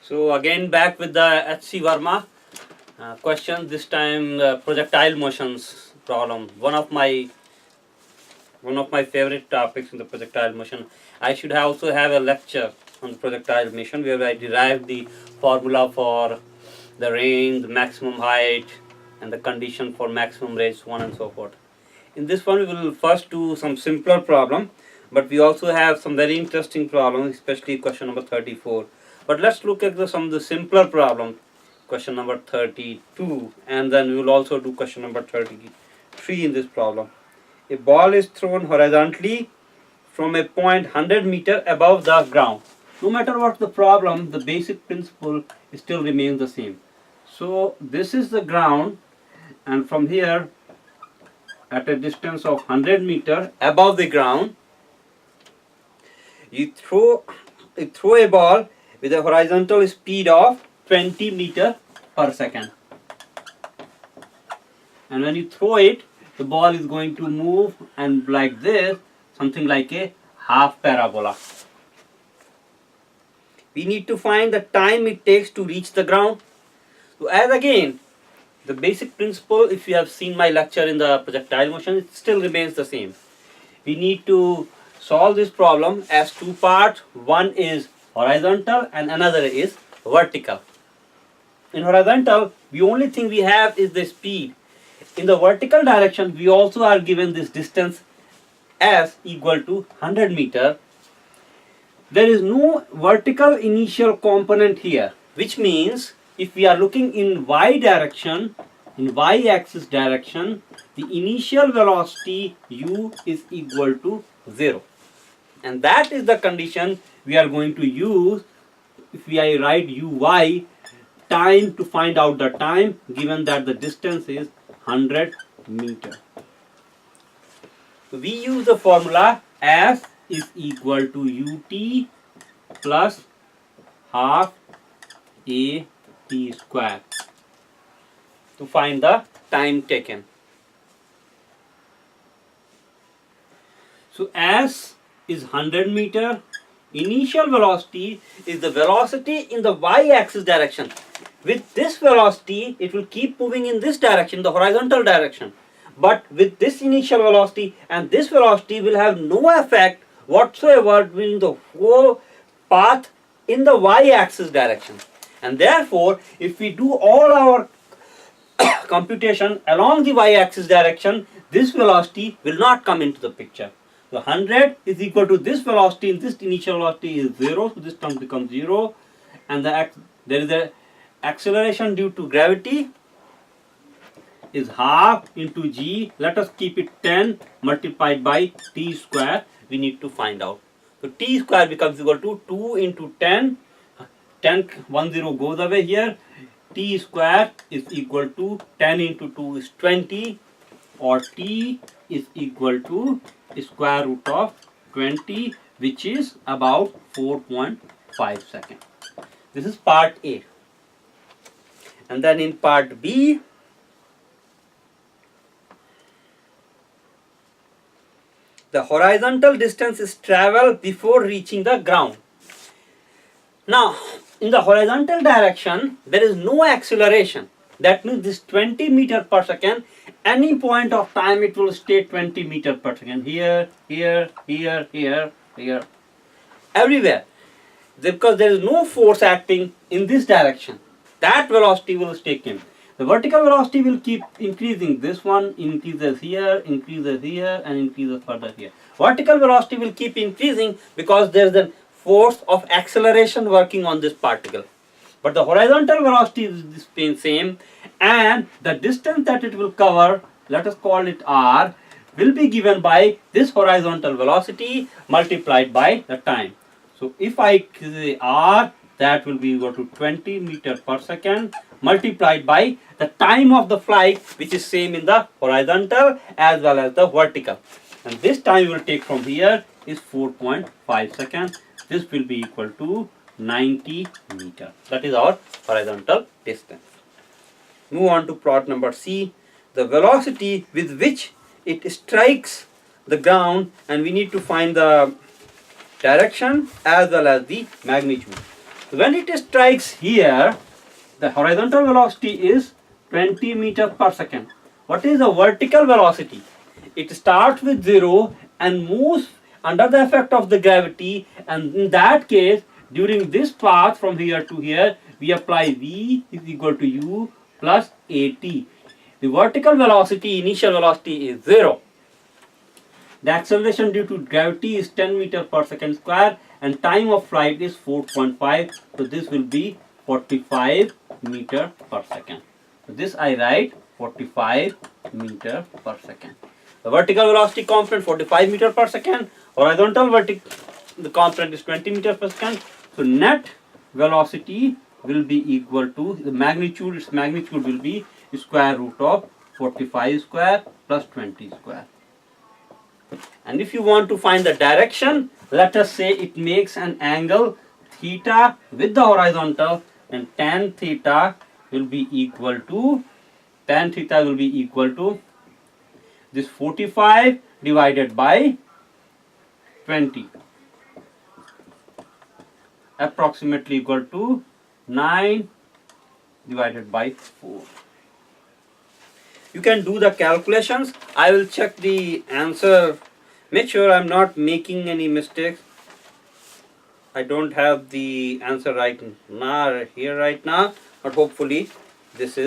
So again back with the H.C. Verma question. This time projectile motions problem. One of my favorite topics in the projectile motion. I should also have a lecture on the projectile motion where I derive the formula for the range, the maximum height, and the condition for maximum range, so on and so forth. In this one, we will first do some simpler problem, but we also have some very interesting problems, especially question number 34. But let's look at some of the simpler problems, question number 32, and then we will also do question number 33 in this problem. A ball is thrown horizontally from a point 100 meter above the ground. No matter what the problem, the basic principle still remains the same. So this is the ground, and from here at a distance of 100 meter above the ground, you throw a ball with a horizontal speed of 20 meter per second. And when you throw it, the ball is going to move and like this, something like a half parabola. We need to find the time it takes to reach the ground. So as again, the basic principle, if you have seen my lecture in the projectile motion, it still remains the same. We need to solve this problem as two parts. One is horizontal and another is vertical. In horizontal, the only thing we have is the speed. In the vertical direction, we also are given this distance as equal to 100 meter. There is no vertical initial component here, which means if we are looking in y direction, in y-axis direction, the initial velocity u is equal to 0. And that is the condition we are going to use if we write uy, time, to find out the time, given that the distance is 100 meter. So we use the formula S is equal to ut plus half a t square to find the time taken. So S is 100 meter. Initial velocity is the velocity in the y-axis direction. With this velocity, it will keep moving in this direction, the horizontal direction. But with this initial velocity and this velocity will have no effect whatsoever during the whole path in the y-axis direction. And therefore, if we do all our computation along the y-axis direction, this velocity will not come into the picture. So 100 is equal to this velocity, and this initial velocity is 0, so this term becomes 0. And there is a acceleration due to gravity is half into g. Let us keep it 10 multiplied by t square. We need to find out. So t square becomes equal to 2 into 10. 1 0 goes away here. T square is equal to 10 into 2 is 20, or t is equal to square root of 20, which is about 4.5 seconds. This is part A. And then in part B, the horizontal distance is traveled before reaching the ground. Now, in the horizontal direction, there is no acceleration. That means this 20 meter per second, any point of time it will stay 20 meter per second. Here, here, here, here, here, everywhere. Because there is no force acting in this direction. That velocity will stay same. The vertical velocity will keep increasing. This one increases here, and increases further here. Vertical velocity will keep increasing because there is a force of acceleration working on this particle. But the horizontal velocity is the same, and the distance that it will cover, let us call it r, will be given by this horizontal velocity multiplied by the time. So if I say r, that will be equal to 20 meter per second multiplied by the time of the flight, which is same in the horizontal as well as the vertical. And this time we will take from here is 4.5 seconds. This will be equal to 90 meter. That is our horizontal distance. Move on to plot number C. The velocity with which it strikes the ground, and we need to find the direction as well as the magnitude. When it strikes here, the horizontal velocity is 20 meters per second. What is the vertical velocity? It starts with 0 and moves under the effect of the gravity, and in that case, during this path from here to here, we apply V is equal to U plus AT. The vertical velocity, initial velocity is 0. The acceleration due to gravity is 10 meters per second square and time of flight is 4.5. So this will be 45 meter per second. So this I write 45 meter per second. The vertical velocity component 45 meter per second. Horizontal the component is 20 meter per second. So net velocity will be equal to the magnitude. Its magnitude will be square root of 45 square plus 20 square. And if you want to find the direction, let us say it makes an angle theta with the horizontal, and tan theta will be equal to this 45 divided by 20, approximately equal to 9 divided by 4. You can do the calculations. I will check the answer. Make sure I'm not making any mistakes. I don't have the answer right now, but hopefully this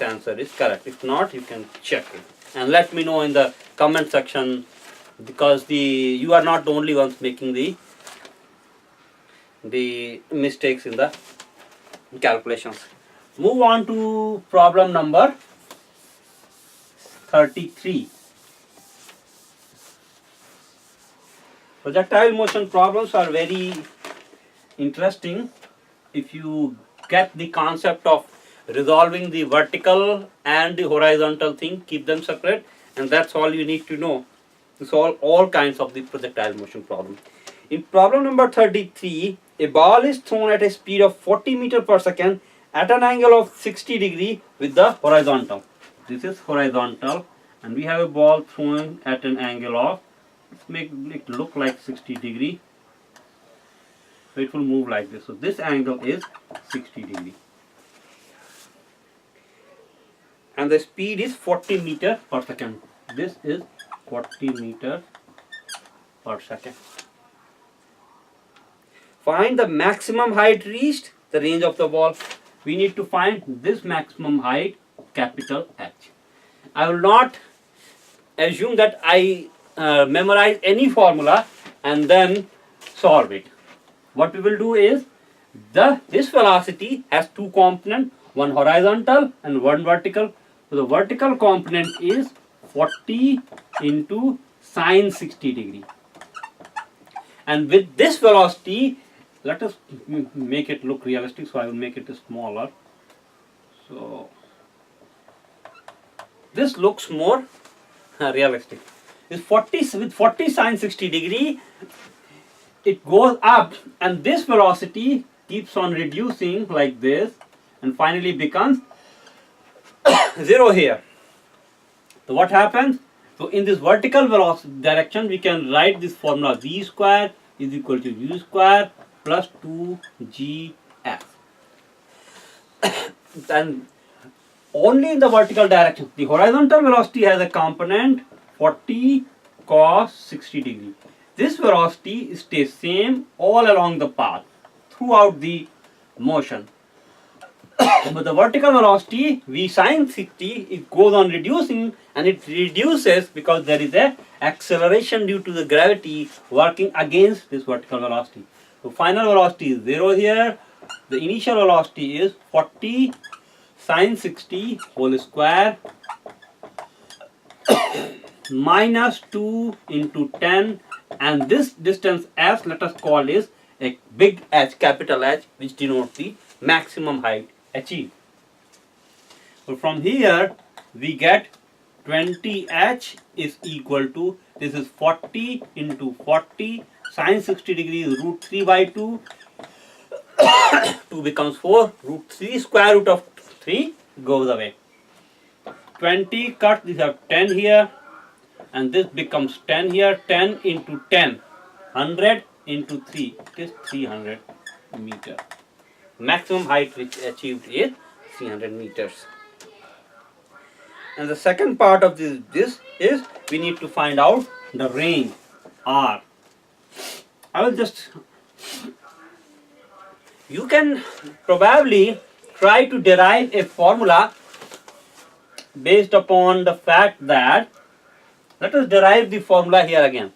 answer is correct. If not, you can check it and let me know in the comment section, because you are not the only ones making the mistakes in the calculations. Move on to problem number 33. Projectile motion problems are very interesting if you get the concept of resolving the vertical and the horizontal thing. Keep them separate, and that's all you need to know to solve all kinds of the projectile motion problem. In problem number 33, a ball is thrown at a speed of 40 meters per second at an angle of 60 degree with the horizontal. This is horizontal, and we have a ball thrown at an angle of, let's make it look like 60 degree. So it will move like this. So this angle is 60 degree. And the speed is 40 meters per second. This is 40 meters per second. Find the maximum height reached, the range of the ball. We need to find this maximum height, capital H. I will not assume that I memorize any formula and then solve it. What we will do is, this velocity has two components, one horizontal and one vertical. So the vertical component is 40 into sine 60 degree. And with this velocity, let us make it look realistic, so I will make it smaller. So this looks more realistic. With 40 sine 60 degree, it goes up, and this velocity keeps on reducing like this and finally becomes 0 here. So what happens? So in this vertical velocity direction, we can write this formula: v square is equal to u square plus 2gf. And only in the vertical direction, the horizontal velocity has a component 40 cos 60 degree. This velocity stays same all along the path throughout the motion. But the vertical velocity, v sine 60, it goes on reducing, and it reduces because there is a acceleration due to the gravity working against this vertical velocity. So final velocity is 0 here. The initial velocity is 40 sine 60 whole square minus 2 into 10, and this distance s, let us call is a big H, capital H, which denotes the maximum height achieved. So from here we get 20h is equal to, this is 40 into 40 sine 60 degree is root 3 by 2. 2 becomes 4, root 3 square root of 3 goes away. 20 cut, we have 10 here, and this becomes 10 here. 10 into 10, 100 into 3, it is 300. meter. Maximum height which achieved is 300 meters. And the second part of this is we need to find out the range R. I will just, you can probably try to derive a formula based upon the fact that, let us derive the formula here again.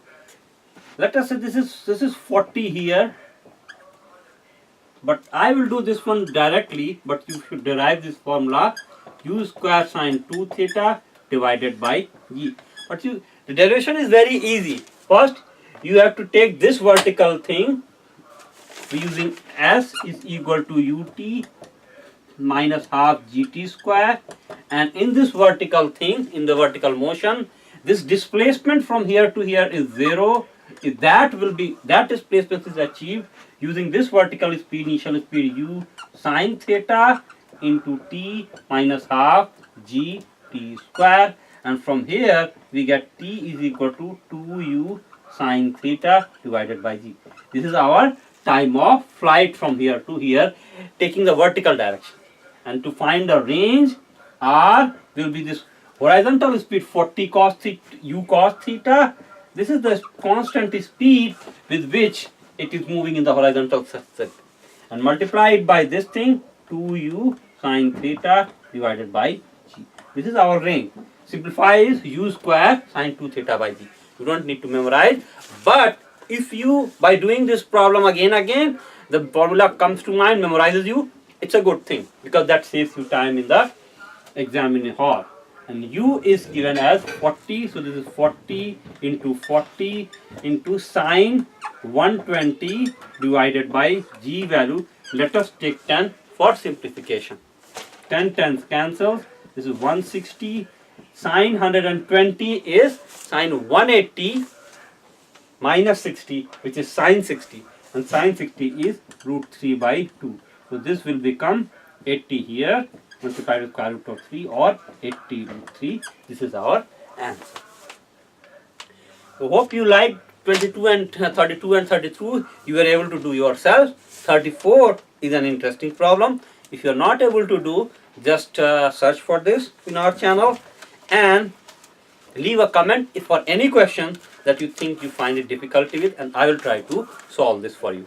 Let us say this is 40 here, but I will do this one directly, but you should derive this formula u square sine 2 theta divided by g. But the derivation is very easy. First, you have to take this vertical thing using s is equal to ut minus half gt square, and in this vertical thing, in the vertical motion, this displacement from here to here is 0. If that displacement is achieved using this vertical speed, initial speed u sine theta into t minus half g t square, and from here we get t is equal to 2u sine theta divided by g. This is our time of flight from here to here, taking the vertical direction. And to find the range r will be this horizontal speed 40 cos theta, u cos theta. This is the constant speed with which it is moving in the horizontal sector, and multiply it by this thing 2u sine theta divided by g. This is our range. Simplify is u square sine 2 theta by g. You don't need to memorize, but if you, by doing this problem again, the formula comes to mind, memorizes you, it's a good thing, because that saves you time in the examining hall. And u is given as 40, so this is 40 into sine 120 divided by g value. Let us take 10 for simplification. 10 tens cancels. This is 160. Sine 120 is sine 180 minus 60, which is sine 60, and sine 60 is root 3 by 2. So this will become 80 here, multiplied with square root of 3, or 80 root 3. This is our answer. So hope you liked 22 and 32 and 32. You were able to do yourself. 34 is an interesting problem. If you are not able to do, just search for this in our channel and leave a comment if for any question that you think you find it difficulty with, and I will try to solve this for you.